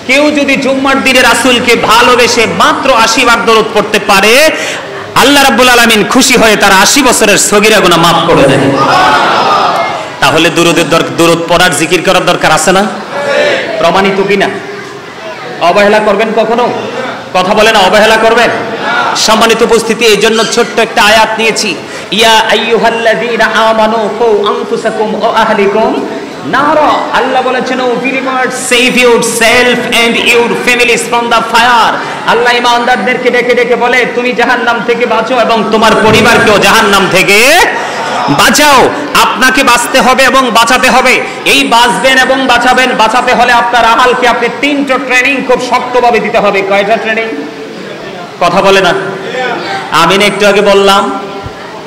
কেউ যদি জুম্মার দিনে রাসূলকে ভালোবেসে মাত্র 80 বার দরুদ পড়তে পারে, আল্লাহ রাব্বুল আলামিন খুশি হয়ে তার 80 বছরের সগীরা গুনাহ মাফ করে দেন। তাহলে দরুদ পড়ার জিকির করার দরকার আছে না? প্রমাণিত কিনা? অবহেলা করবেন কখনো? কথা বলেন, অবহেলা করবেন? সম্মানিত উপস্থিতি, এই জন্য ছোট্ট একটা আয়াত নিয়েছি, ইয়া আইয়ুহাল্লাযীনা আমানু কু আনফুসাকুম ওয়া আহলিকুম নারা। আল্লাহ বলেছেন, O believers, save yourself and your families from the fire. Allah ঈমানদারদেরকে ডেকে ডেকে বলে, তুমি জাহান্নাম থেকে বাঁচো এবং তোমার পরিবারকেও জাহান্নাম থেকে বাঁচাও। আপনাকে বাঁচতে হবে এবং বাঁচাতে হবে। এই বাঁচবেন এবং বাঁচাবেন, বাঁচাতে হলে আপনার আহালকে আপনি 3টা ট্রেনিং খুব শক্তভাবে দিতে হবে। কয়টা ট্রেনিং? কথা বলে না? আমি একটু আগে বললাম,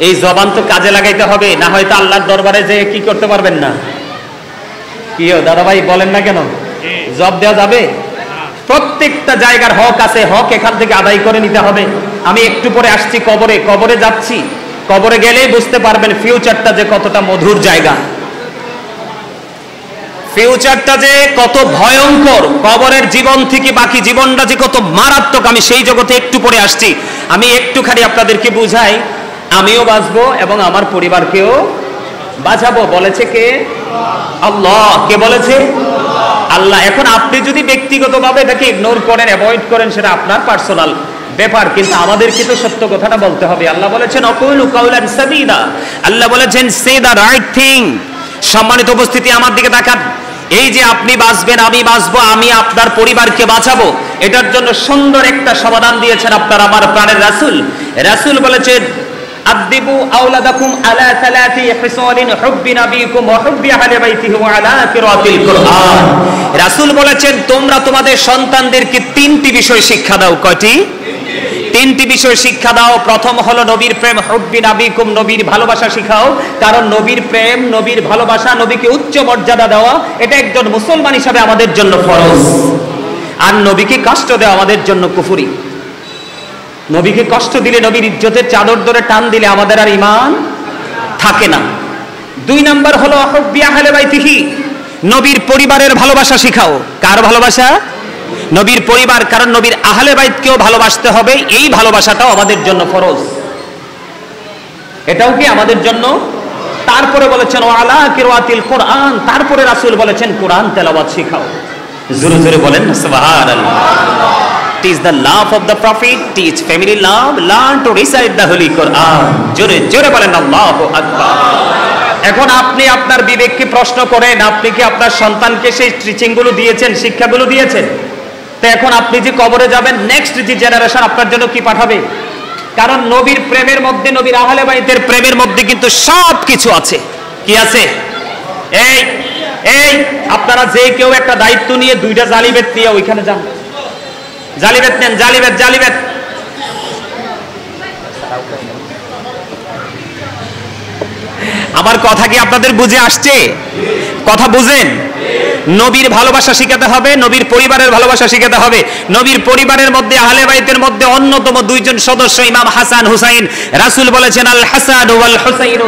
এই জবান তো কাজে লাগাইতে হবে, না হয়তো আল্লাহর দরবারে যে কি করতে পারবেন না। কি দাদা ভাই বলেন না কেন? জব দেওয়া যাবে? প্রত্যেকটা জায়গার হক আছে, হক এখান থেকে আদায় করে নিতে হবে। আমি একটু পরে আসছি কবরে যাচ্ছি। কবরে গেলেই বুঝতে পারবেন ফিউচারটা যে কতটা মধুর জায়গা, ফিউচারটা যে কত ভয়ঙ্কর, কবরের জীবন থেকে বাকি জীবনটা যে কত মারাত্মক। আমি সেই জগতে একটু পরে আসছি। আমি একটুখানি আপনাদেরকে বুঝাই, আমিও বাঁচবো এবং আমার পরিবারকেও বাঁচাবো। বলেছে কে? আল্লাহ। কে বলেছে? আল্লাহ। এখন আপনি যদি ব্যক্তিগতভাবে এটাকে ইগনোর করেন, অ্যাভয়েড করেন, সেটা আপনার পার্সোনাল ব্যাপার, কিন্তু আমাদেরকে তো সত্য কথাটা বলতে হবে। আল্লাহ বলেছেন, অকুলু কাউলান সাদীদা। আল্লাহ বলেছেন, সে দ্য রাইট থিং। সম্মানিত উপস্থিতি, আমার দিকে তাকান। এই যে আপনি বাঁচবেন, আমি বাঁচবো, আমি আপনার পরিবারকে বাঁচাবো, এটার জন্য সুন্দর একটা সমাধান দিয়েছেন আপনার আমার প্রাণের রাসূল। রাসূল বলেছেন, আদিবু আওলাদাকুম আলা সালাতি হিসালিন হুব্বি নবিকুম ওয়া হুব্বি আহলি বাইতিহি ওয়া আলা কিরাতিল কুরআন। রাসূল বলেছেন, তোমরা তোমাদের সন্তানদেরকে 3টি বিষয় শিক্ষা দাও। কয়টি? 3টি বিষয় শিক্ষা দাও। প্রথম হলো নবীর প্রেম, হুব্বি নবিকুম, নবীর ভালোবাসা শিখাও। কারণ নবীর প্রেম, নবীর ভালোবাসা, নবীকে উচ্চ মর্যাদা দেওয়া, এটা একজন মুসলমান হিসাবে আমাদের জন্য ফরজ। আর নবীকে কষ্ট দেওয়া আমাদের জন্য কুফরি। নবীকে কষ্ট দিলে, নবীর ইজ্জতের চাদর ধরে টান দিলে আমাদের আর ঈমান থাকে না। 2 নাম্বার হলো হুব্বি আহলি বাইতিহি, নবীর পরিবারের ভালোবাসা শিখাও। কার ভালোবাসা? নবীর পরিবার। কারণ নবীর আহলে বাইতকেও ভালোবাসতে হবে, এই ভালোবাসাটাও আমাদের জন্য ফরজ, এটাও কি আমাদের জন্য। তারপরে বলেছেন ওয়া আলা কিরাতিল কুরআন, তারপরে রাসূল বলেছেন কোরআন তেলাওয়াত শিখাও। জোরে জোরে বলেন সুবহানাল্লাহ। Teach the love of the Prophet, teach family love, learn to recite the Holy Quran. জোরে জোরে বলেন আল্লাহু আকবার। এখন আপনি আপনার বিবেককে প্রশ্ন করেন, আপনি কি আপনার সন্তানকে সেই টিচিংগুলো দিয়েছেন, শিক্ষাগুলো দিয়েছেন? তো এখন আপনি যে কবরে যাবেন, নেক্সট যে জেনারেশন আপনার জন্য কি পাঠাবে? কারণ নবীর প্রেমের মধ্যে, নবীর আহলে বাইতের প্রেমের মধ্যে কিন্তু সব কিছু আছে। কি আছে? এই আপনারা যে কেউ একটা দায়িত্ব নিয়ে 2টা জালিবেত নিয়ে ওইখানে যান, জালিবেত নেন, জালিবেত। আমার কথা কি আপনাদের বুঝে আসছে? কথা বুঝেন? নবীর ভালোবাসা শিখাতে হবে, নবীর পরিবারের ভালোবাসা শিখাতে হবে। নবীর পরিবারের মধ্যে, আহলে বাইতের মধ্যে অন্যতম 2জন সদস্য ইমাম হাসান হুসাইন। রাসূল বলেছেন, আল হাসান ওয়াল হুসাইন